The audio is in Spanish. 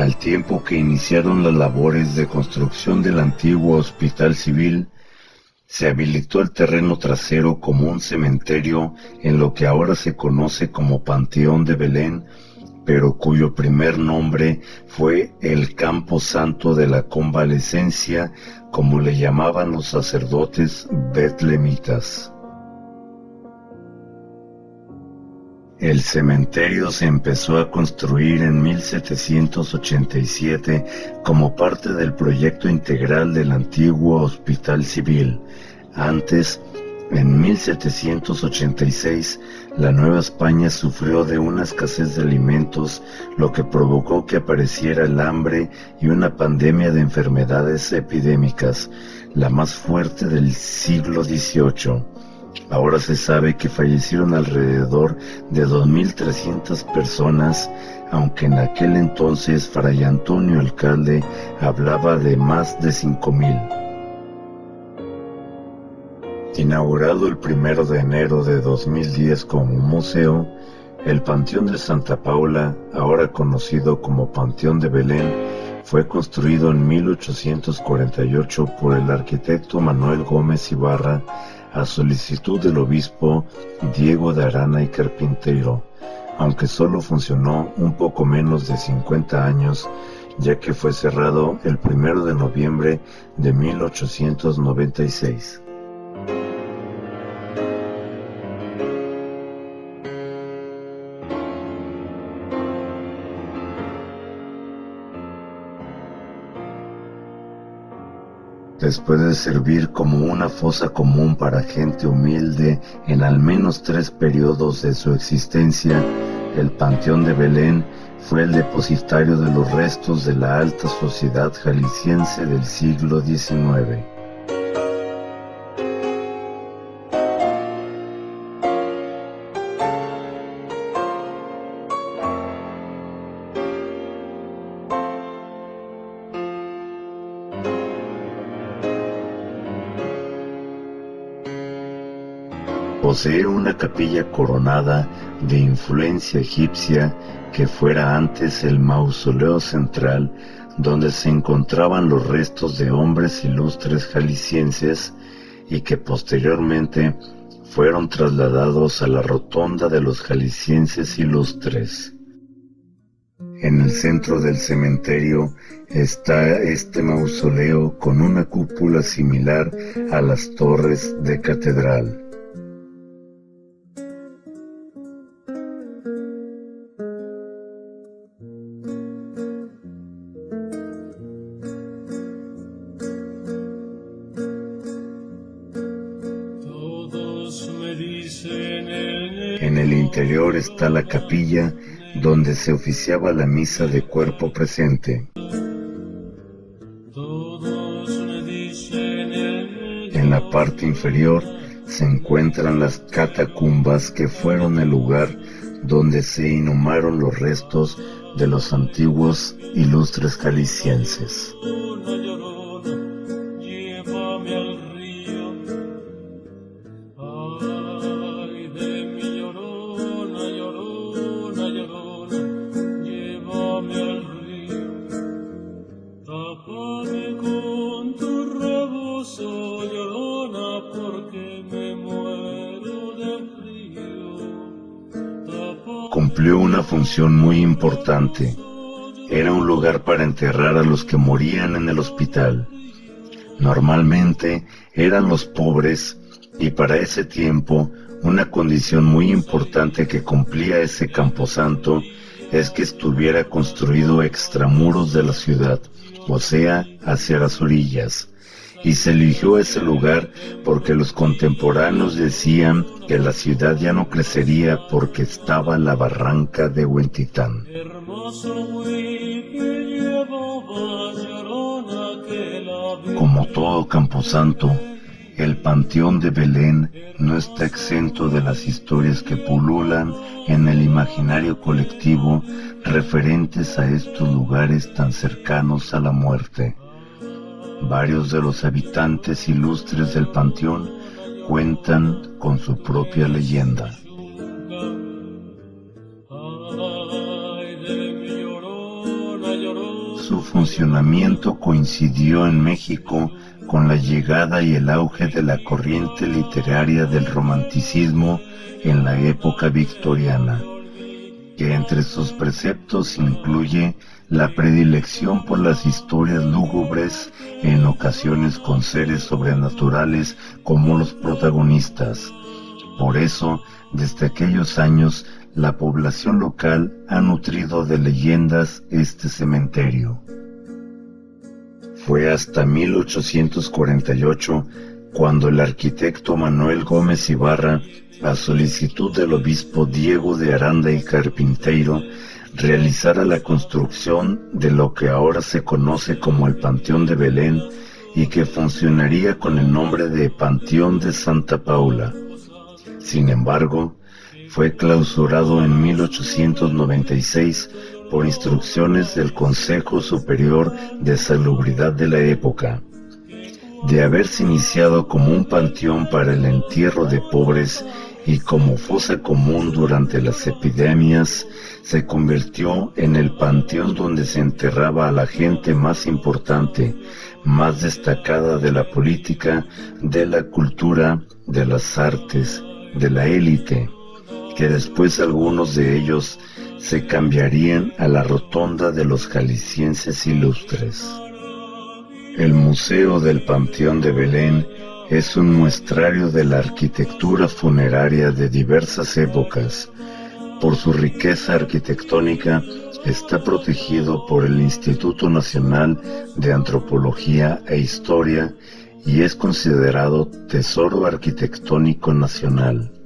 Al tiempo que iniciaron las labores de construcción del antiguo Hospital Civil, se habilitó el terreno trasero como un cementerio en lo que ahora se conoce como Panteón de Belén, pero cuyo primer nombre fue el Campo Santo de la Convalecencia, como le llamaban los sacerdotes betlemitas. El cementerio se empezó a construir en 1787 como parte del proyecto integral del antiguo Hospital Civil. Antes, en 1786, la Nueva España sufrió de una escasez de alimentos, lo que provocó que apareciera el hambre y una pandemia de enfermedades epidémicas, la más fuerte del siglo XVIII. Ahora se sabe que fallecieron alrededor de 2.300 personas, aunque en aquel entonces Fray Antonio Alcalde hablaba de más de 5.000. Inaugurado el 1 de enero de 2010 como museo, el Panteón de Santa Paula, ahora conocido como Panteón de Belén, fue construido en 1848 por el arquitecto Manuel Gómez Ibarra, a solicitud del obispo Diego de Arana y Carpintero, aunque solo funcionó un poco menos de 50 años, ya que fue cerrado el 1 de noviembre de 1896. Después de servir como una fosa común para gente humilde en al menos 3 periodos de su existencia, el Panteón de Belén fue el depositario de los restos de la alta sociedad jalisciense del siglo XIX. Posee una capilla coronada de influencia egipcia que fuera antes el mausoleo central, donde se encontraban los restos de hombres ilustres jaliscienses y que posteriormente fueron trasladados a la rotonda de los jaliscienses ilustres. En el centro del cementerio está este mausoleo con una cúpula similar a las torres de catedral. En el interior está la capilla donde se oficiaba la misa de cuerpo presente. En la parte inferior se encuentran las catacumbas, que fueron el lugar donde se inhumaron los restos de los antiguos ilustres jaliscienses. Cumplió una función muy importante. Era un lugar para enterrar a los que morían en el hospital. Normalmente eran los pobres, y para ese tiempo una condición muy importante que cumplía ese camposanto es que estuviera construido extramuros de la ciudad, o sea, hacia las orillas. Y se eligió ese lugar porque los contemporáneos decían que la ciudad ya no crecería porque estaba la barranca de Huentitán. Como todo camposanto, el Panteón de Belén no está exento de las historias que pululan en el imaginario colectivo referentes a estos lugares tan cercanos a la muerte. Varios de los habitantes ilustres del panteón cuentan con su propia leyenda. Ay de mi llorona, llorona. su funcionamiento coincidió en México con la llegada y el auge de la corriente literaria del romanticismo en la época victoriana, que entre sus preceptos incluye la predilección por las historias lúgubres, en ocasiones con seres sobrenaturales como los protagonistas. Por eso, desde aquellos años, la población local ha nutrido de leyendas este cementerio. Fue hasta 1848 cuando el arquitecto Manuel Gómez Ibarra, a solicitud del obispo Diego de Aranda y Carpinteiro, realizara la construcción de lo que ahora se conoce como el Panteón de Belén y que funcionaría con el nombre de Panteón de Santa Paula. Sin embargo, fue clausurado en 1896 por instrucciones del Consejo Superior de Salubridad de la época. De haberse iniciado como un panteón para el entierro de pobres y como fosa común durante las epidemias, se convirtió en el panteón donde se enterraba a la gente más importante, más destacada de la política, de la cultura, de las artes, de la élite, que después algunos de ellos se cambiarían a la rotonda de los jaliscienses ilustres. El Museo del Panteón de Belén es un muestrario de la arquitectura funeraria de diversas épocas. Por su riqueza arquitectónica, está protegido por el Instituto Nacional de Antropología e Historia y es considerado Tesoro Arquitectónico Nacional.